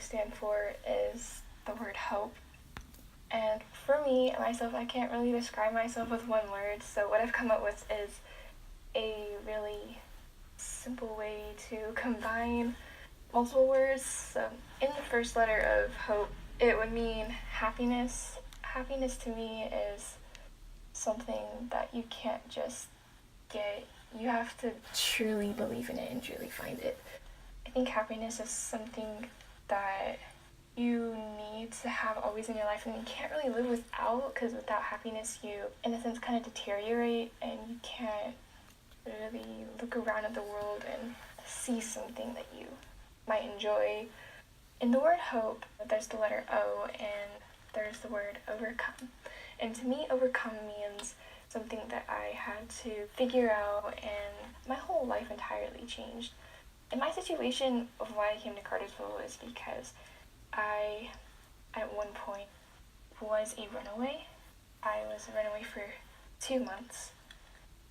stand for is the word hope. And for me, myself, I can't really describe myself with one word, so what I've come up with is a really simple way to combine multiple words. So in the first letter of hope, it would mean happiness. Happiness to me is something that you can't just get. You have to truly believe in it and truly find it. I think happiness is something that you need to have always in your life, and you can't really live without, because without happiness you, in a sense, kind of deteriorate, and you can't really look around at the world and see something that you might enjoy. In the word hope, there's the letter O, and there's the word overcome. And to me, overcome means something that I had to figure out, and my whole life entirely changed. In my situation of why I came to Cartersville is because I, at one point, was a runaway. I was a runaway for 2 months,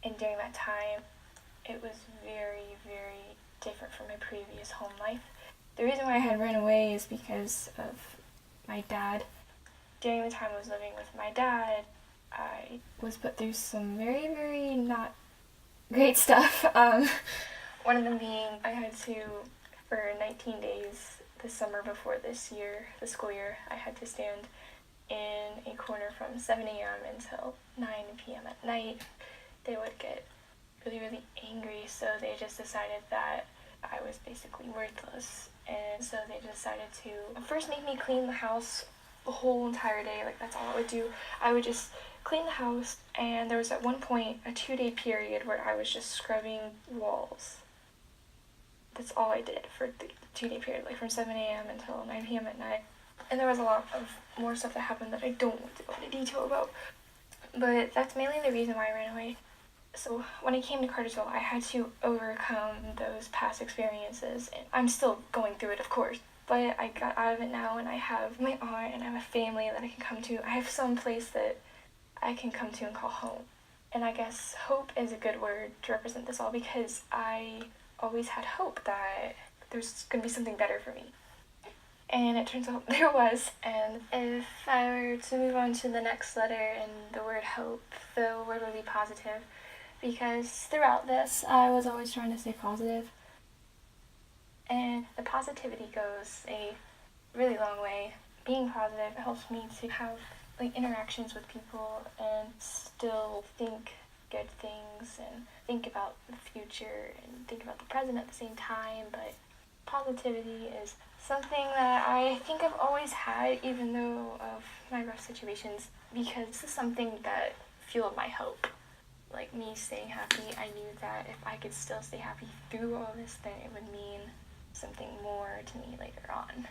and during that time, it was very, very different from my previous home life. The reason why I had run away is because of my dad. During the time I was living with my dad, I was put through some very, very not great stuff. One of them being I had to, for 19 days the summer before this year, the school year, I had to stand in a corner from 7 a.m. until 9 p.m. at night. They would get really, really angry, so they just decided that I was basically worthless. And so they decided to first make me clean the house the whole entire day. Like, that's all I would do. I would just clean the house, and there was at one point a 2-day period where I was just scrubbing walls. That's all I did for the 2-day period, like from 7 a.m. until 9 p.m. at night. And there was a lot of more stuff that happened that I don't want to go into detail about. But that's mainly the reason why I ran away. So when I came to Cartersville, I had to overcome those past experiences, and I'm still going through it, of course. But I got out of it now, and I have my aunt, and I have a family that I can come to. I have some place that I can come to and call home. And I guess hope is a good word to represent this all, because I always had hope that there's going to be something better for me. And it turns out there was. And if I were to move on to the next letter in the word hope, the word would be positive. Because throughout this, I was always trying to stay positive. And the positivity goes a really long way. Being positive helps me to have interactions with people and still think good things and think about the future and think about the present at the same time. But positivity is something that I think I've always had, even though of my rough situations, because this is something that fueled my hope. Like, me staying happy, I knew that if I could still stay happy through all this, then it would mean something more to me later on.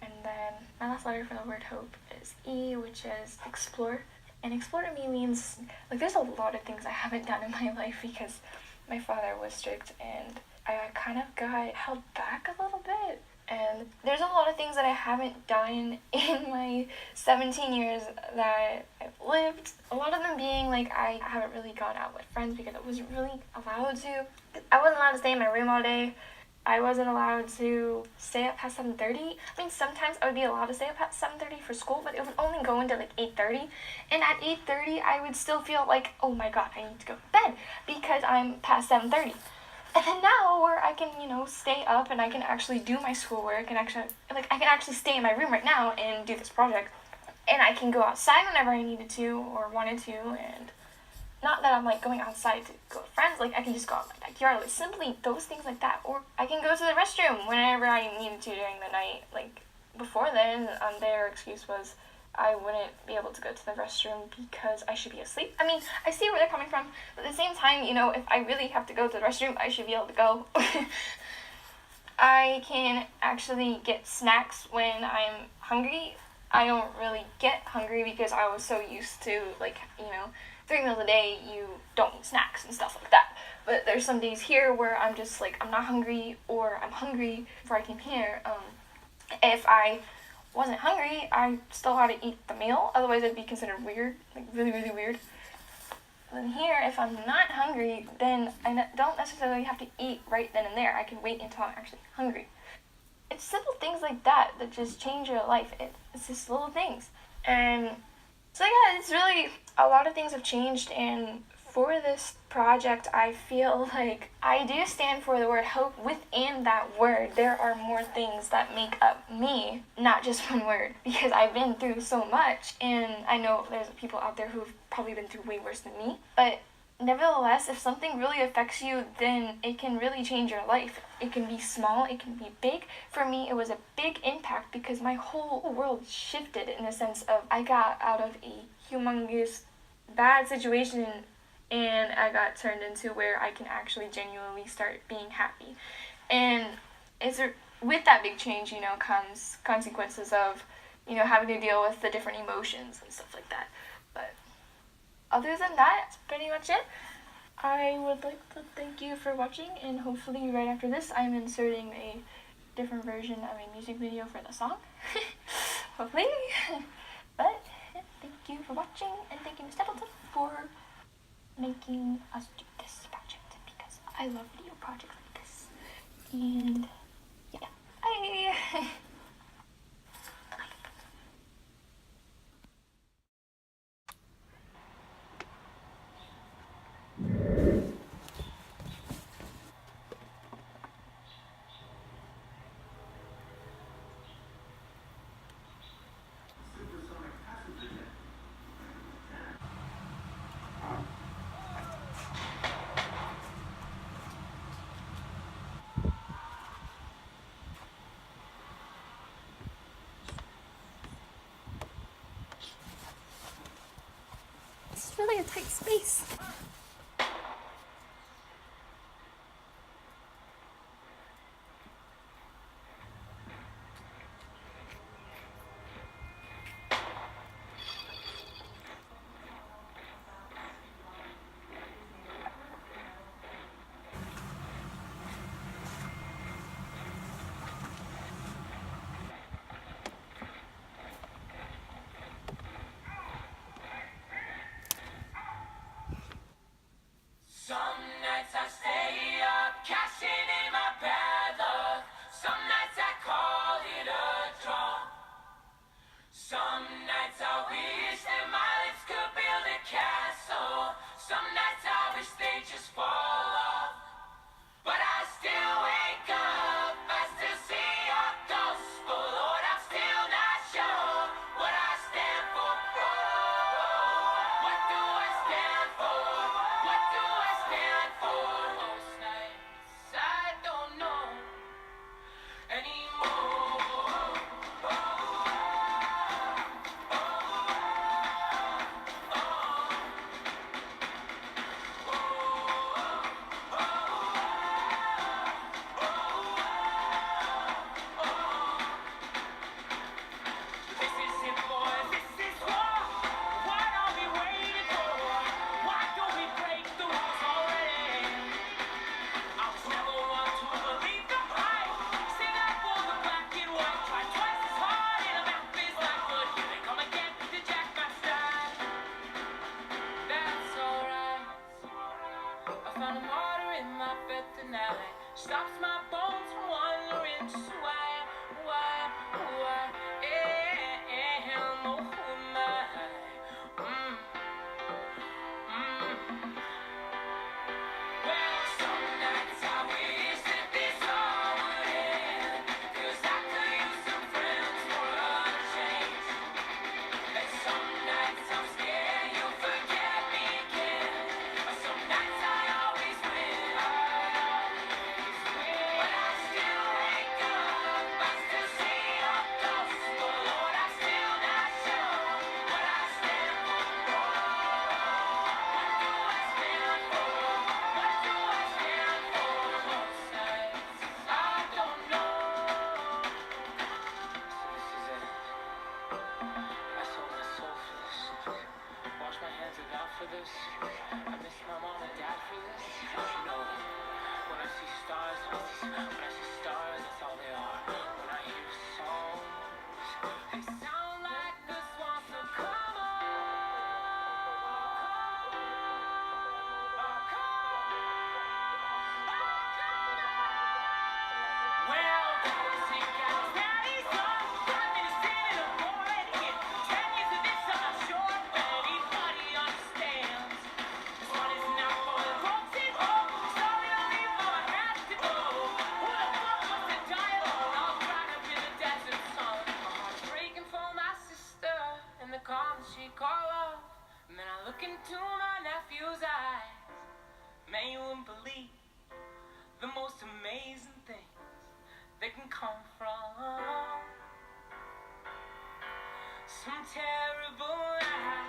And then my last letter for the word hope is E, which is explore. And explore to me means, there's a lot of things I haven't done in my life because my father was strict, and I kind of got held back a little bit. And there's a lot of things that I haven't done in my 17 years that I've lived. A lot of them being, I haven't really gone out with friends because I wasn't really allowed to. I wasn't allowed to stay in my room all day. I wasn't allowed to stay up past 7:30. I mean, sometimes I would be allowed to stay up at 7:30 for school, but it would only go into 8:30. And at 8:30, I would still feel like, oh my god, I need to go to bed because I'm past 7:30. And then now, where I can, stay up and I can actually do my schoolwork and actually, I can actually stay in my room right now and do this project. And I can go outside whenever I needed to or wanted to, and not that I'm, going outside to go with friends, I can just go out in my backyard, simply those things like that. Or I can go to the restroom whenever I needed to during the night. Before then, their excuse was I wouldn't be able to go to the restroom because I should be asleep. I mean, I see where they're coming from, but at the same time, if I really have to go to the restroom, I should be able to go. I can actually get snacks when I'm hungry. I don't really get hungry because I was so used to, 3 meals a day, you don't eat snacks and stuff like that. But there's some days here where I'm just, I'm not hungry, or I'm hungry before I came here. If I wasn't hungry, I still had to eat the meal, otherwise it'd be considered weird, really, really weird. And here, if I'm not hungry, then I don't necessarily have to eat right then and there. I can wait until I'm actually hungry. it's simple things like that that just change your life. It's just little things. And so yeah, it's really a lot of things have changed, and for this project, I feel like I do stand for the word hope. Within that word, there are more things that make up me, not just one word, because I've been through so much, and I know there's people out there who've probably been through way worse than me, but nevertheless, if something really affects you, then it can really change your life. It can be small, it can be big. For me, it was a big impact because my whole world shifted in the sense of I got out of a humongous bad situation and I got turned into where I can actually genuinely start being happy. And with that big change, comes consequences of, having to deal with the different emotions and stuff like that. But other than that, that's pretty much it. I would like to thank you for watching, and hopefully right after this I'm inserting a different version of a music video for the song. Hopefully. But thank you for watching, and thank you Ms. Stapleton for making us do this project, because I love video projects like this. And yeah, bye! It's really a tight space. Some nights I stay up, cashing in my bad luck. Some nights I call it a draw. Some nights I wish that my lips could build a castle. Some nights I wish they just fall off. But I still wake up, I still see your gospel. Lord, I'm still not sure what I stand for. What do I stand for? What do I stand for? Most nights I don't know anymore. This is it, boys. This is war. What are we waiting for? Why don't we break the rules already? I was never one to believe the hype. Sing out for the black and white. Try twice as hard and a map is not good. Here they come again to jack my stride. That's alright. I found a martyr in my bed tonight. Stops my bones from wondering just why, oh, who am I? Well, some nights I wish that this all would end, 'cause I could use some friends for a change. And some nights I'm scared you'll forget me again. Some nights I always win. But I still wake up, I still see your Man, you wouldn't believe the most amazing things that can come from some terrible lies.